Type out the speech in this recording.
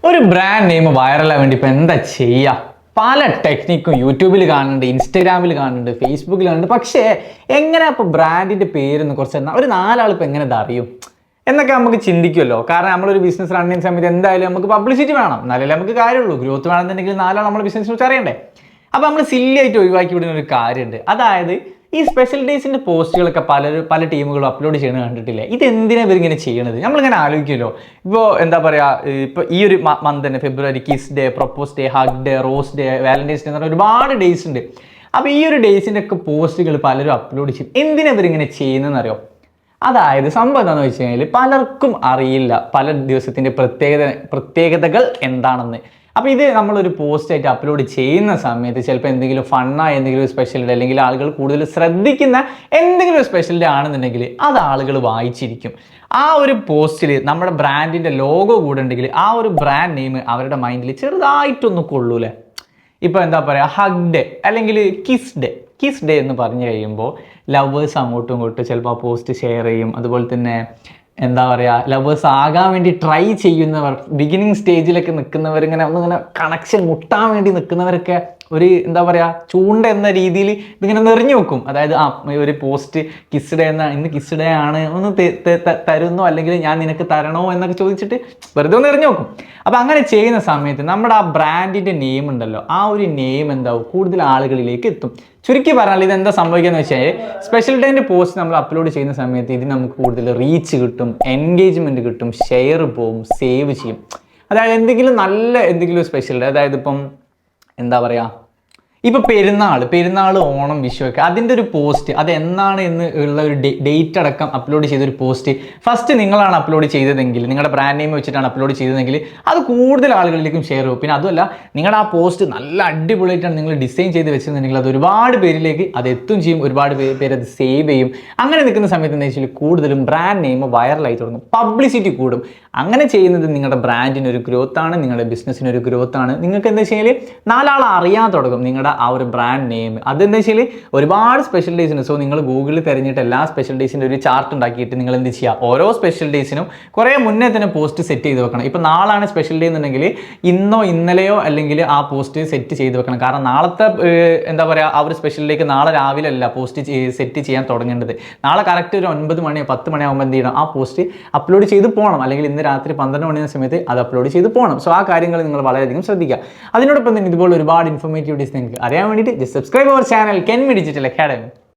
ഒരു brand name വൈറലാകാൻ വേണ്ടി ഇപ്പോൾ എന്താ ചെയ്യുക? പല ടെക്നിക്കും യൂട്യൂബിൽ കാണുന്നുണ്ട്, ഇൻസ്റ്റാഗ്രാമിൽ കാണുന്നുണ്ട്, ഫേസ്ബുക്കിൽ കാണുന്നുണ്ട്. പക്ഷേ എങ്ങനെ ഇപ്പോൾ ബ്രാൻഡിൻ്റെ പേരെന്ന് കുറച്ച് ഒരു നാലാൾ ഇപ്പോൾ എങ്ങനെ അറിയും എന്നൊക്കെ നമുക്ക് ചിന്തിക്കുമല്ലോ. കാരണം നമ്മളൊരു ബിസിനസ് റൺ ചെയ്യുന്ന സമയത്ത് എന്തായാലും നമുക്ക് പബ്ലിസിറ്റി വേണം, എന്നാലല്ലേ നമുക്ക് കാര്യമുള്ളൂ. ഗ്രോത്ത് വേണമെന്നുണ്ടെങ്കിൽ നാലാൾ നമ്മുടെ ബിസിനസ്സിനെ കുറിച്ച് അറിയണ്ടേ. അപ്പോൾ നമ്മൾ സില്ലിയായിട്ട് ഒഴിവാക്കി വിടുന്ന ഒരു കാര്യമുണ്ട്. അതായത് ഈ സ്പെഷ്യൽ ഡേയ്സിൻ്റെ പോസ്റ്റുകളൊക്കെ പല ടീമുകളും അപ്ലോഡ് ചെയ്യണത് കണ്ടിട്ടില്ലേ? ഇതെന്തിനാണ് ഇവരിങ്ങനെ ചെയ്യണത്? നമ്മളിങ്ങനെ ആലോചിക്കുമല്ലോ. ഇപ്പോൾ എന്താ പറയുക, ഇപ്പോൾ ഈ ഒരു മന്ത് തന്നെ February kiss day, propose day, hug day, rose day, Valentine's day എന്ന് പറഞ്ഞാൽ ഒരുപാട് ഡേയ്സ് ഉണ്ട്. അപ്പോൾ ഈ ഒരു ഡേയ്സിൻ്റെ ഒക്കെ പോസ്റ്റുകൾ പലരും അപ്ലോഡ് ചെയ്യും. എന്തിനാണ് ഇവരിങ്ങനെ ചെയ്യുന്നതെന്ന് അറിയോ? അതായത് സംഭവം എന്താണെന്ന് വെച്ച് കഴിഞ്ഞാൽ പലർക്കും അറിയില്ല പല ദിവസത്തിൻ്റെ പ്രത്യേകതകൾ എന്താണെന്ന്. അപ്പോൾ ഇത് നമ്മളൊരു പോസ്റ്റായിട്ട് അപ്ലോഡ് ചെയ്യുന്ന സമയത്ത് ചിലപ്പോൾ എന്തെങ്കിലും ഫണ്ണായ എന്തെങ്കിലും സ്പെഷ്യൽ ഡേ, അല്ലെങ്കിൽ ആളുകൾ കൂടുതൽ ശ്രദ്ധിക്കുന്ന എന്തെങ്കിലും സ്പെഷ്യൽ ഡേ ആണെന്നുണ്ടെങ്കിൽ അത് ആളുകൾ വായിച്ചിരിക്കും. ആ ഒരു പോസ്റ്റിൽ നമ്മുടെ ബ്രാൻഡിൻ്റെ ലോഗോ കൂടെ ഉണ്ടെങ്കിൽ ആ ഒരു ബ്രാൻഡ് നെയിം അവരുടെ മൈൻഡിൽ ചെറുതായിട്ടൊന്ന് കൊള്ളൂലേ. ഇപ്പോൾ എന്താ പറയുക, ഹഗ് ഡേ അല്ലെങ്കിൽ കിസ് ഡേ എന്ന് പറഞ്ഞു കഴിയുമ്പോൾ ലവേഴ്സ് അങ്ങോട്ടും ഇങ്ങോട്ടും ചിലപ്പോൾ ആ പോസ്റ്റ് ഷെയർ ചെയ്യും. അതുപോലെ തന്നെ എന്താ പറയുക, ലവേഴ്സ് ആകാൻ വേണ്ടി ട്രൈ ചെയ്യുന്നവർ, ബിഗിനിങ് സ്റ്റേജിലൊക്കെ നിൽക്കുന്നവർ, ഇങ്ങനെ കണക്ഷൻ മുട്ടാൻ വേണ്ടി നിൽക്കുന്നവരൊക്കെ ഒരു എന്താ പറയുക, ചൂണ്ട എന്ന രീതിയിൽ ഇതിങ്ങനെ നിറഞ്ഞു വെക്കും. അതായത് ഒരു പോസ്റ്റ് കിസ് ഡേ ഇന്ന് കിസ് ഡേ ആണ്, ഒന്ന് തരുന്നോ അല്ലെങ്കിൽ ഞാൻ നിനക്ക് തരണോ എന്നൊക്കെ ചോദിച്ചിട്ട് വെറുതെ ഒന്ന് എറിഞ്ഞു വെക്കും. അപ്പോൾ അങ്ങനെ ചെയ്യുന്ന സമയത്ത് നമ്മുടെ ആ ബ്രാൻഡിൻ്റെ നെയിം ഉണ്ടല്ലോ, ആ ഒരു നെയിം എന്താവും കൂടുതൽ ആളുകളിലേക്ക് എത്തും. ചുരുക്കി പറഞ്ഞാൽ ഇതെന്താ സംഭവിക്കുകയെന്ന് വെച്ചാൽ സ്പെഷ്യൽ ഡേൻ്റെ പോസ്റ്റ് നമ്മൾ അപ്ലോഡ് ചെയ്യുന്ന സമയത്ത് ഇത് നമുക്ക് കൂടുതൽ റീച്ച് കിട്ടും, എൻഗേജ്മെൻറ്റ് കിട്ടും, ഷെയർ പോവും, സേവ് ചെയ്യും. അതായത് എന്തെങ്കിലും സ്പെഷ്യൽ ഡേ, അതായത് ഇപ്പം എന്താ പറയുക, ഇപ്പോൾ പെരുന്നാൾ, ഓണം, വിഷു ഒക്കെ അതിൻ്റെ ഒരു പോസ്റ്റ് അത് എന്നാണ് എന്ന് ഉള്ള ഒരു ഡേറ്റ് അടക്കം അപ്ലോഡ് ചെയ്തൊരു പോസ്റ്റ് ഫസ്റ്റ് നിങ്ങളാണ് അപ്ലോഡ് ചെയ്തതെങ്കിൽ, നിങ്ങളുടെ ബ്രാൻഡ് നെയിം വെച്ചിട്ടാണ് അപ്ലോഡ് ചെയ്തതെങ്കിൽ അത് കൂടുതൽ ആളുകളിലേക്കും ഷെയർ ചെയ്യും. പിന്നെ അതുമല്ല, നിങ്ങളുടെ ആ പോസ്റ്റ് നല്ല അടിപൊളിയായിട്ടാണ് നിങ്ങൾ ഡിസൈൻ ചെയ്ത് വെച്ചിട്ടുണ്ടെങ്കിൽ അത് ഒരുപാട് പേരിലേക്ക് അത് എത്തും ചെയ്യും, ഒരുപാട് പേര് അത് സേവ് ചെയ്യും. അങ്ങനെ നിൽക്കുന്ന സമയത്ത് എന്താ വെച്ചാൽ കൂടുതലും ബ്രാൻഡ് നെയിം വൈറലായി തുടങ്ങും, പബ്ലിസിറ്റി കൂടും. അങ്ങനെ ചെയ്യുന്നത് നിങ്ങളുടെ ബ്രാൻഡിനൊരു ഗ്രോത്താണ്, നിങ്ങളുടെ ബിസിനസ്സിനൊരു ഗ്രോത്താണ്. നിങ്ങൾക്ക് എന്താ വെച്ചാൽ നാലാൾ അറിയാൻ തുടങ്ങും നിങ്ങളുടെ ആ ഒരു ബ്രാൻഡ് നെയിം. അതെന്താ വെച്ചാൽ ഒരുപാട് സ്പെഷ്യൽ ഡേയ്സ് ഉണ്ട്. സോ നിങ്ങൾ ഗൂഗിളിൽ തിരഞ്ഞിട്ട് എല്ലാ സ്പെഷ്യൽ ഡേയ്സിൻ്റെ ഒരു ചാർട്ട് ഉണ്ടാക്കിയിട്ട് നിങ്ങൾ എന്ത് ചെയ്യുക, ഓരോ സ്പെഷ്യൽ ഡേയ്സിനും കുറേ മുന്നേ തന്നെ പോസ്റ്റ് സെറ്റ് ചെയ്ത് വെക്കണം. ഇപ്പോൾ നാളാണ് സ്പെഷ്യൽ ഡേ എന്നുണ്ടെങ്കിൽ ഇന്നോ ഇന്നലെയോ അല്ലെങ്കിൽ ആ പോസ്റ്റ് സെറ്റ് ചെയ്ത് വെക്കണം. കാരണം നാളത്തെ എന്താ പറയുക, ആ ഒരു സ്പെഷ്യൽ ഡേക്ക് നാളെ രാവിലെ അല്ല പോസ്റ്റ് സെറ്റ് ചെയ്യാൻ തുടങ്ങേണ്ടത്. നാളെ കറക്റ്റ് ഒരു 9 മണിയോ 10 മണിയാകുമ്പോൾ എന്ത് ചെയ്യണം, ആ പോസ്റ്റ് അപ്ലോഡ് ചെയ്ത് പോകണം. അല്ലെങ്കിൽ ഇന്ന് രാത്രി 12 മണി സമയത്ത് അത് അപ്ലോഡ് ചെയ്ത് പോകണം. സോ ആ കാര്യങ്ങൾ നിങ്ങൾ വളരെയധികം ശ്രദ്ധിക്കുക. അതിനോടൊപ്പം തന്നെ ഇതുപോലെ ഒരുപാട് ഇൻഫോർമേറ്റീവ് ഡീസ് നിങ്ങൾക്ക് അറിയാൻ വേണ്ടിയിട്ട് subscribe our channel Kenmi digital academy.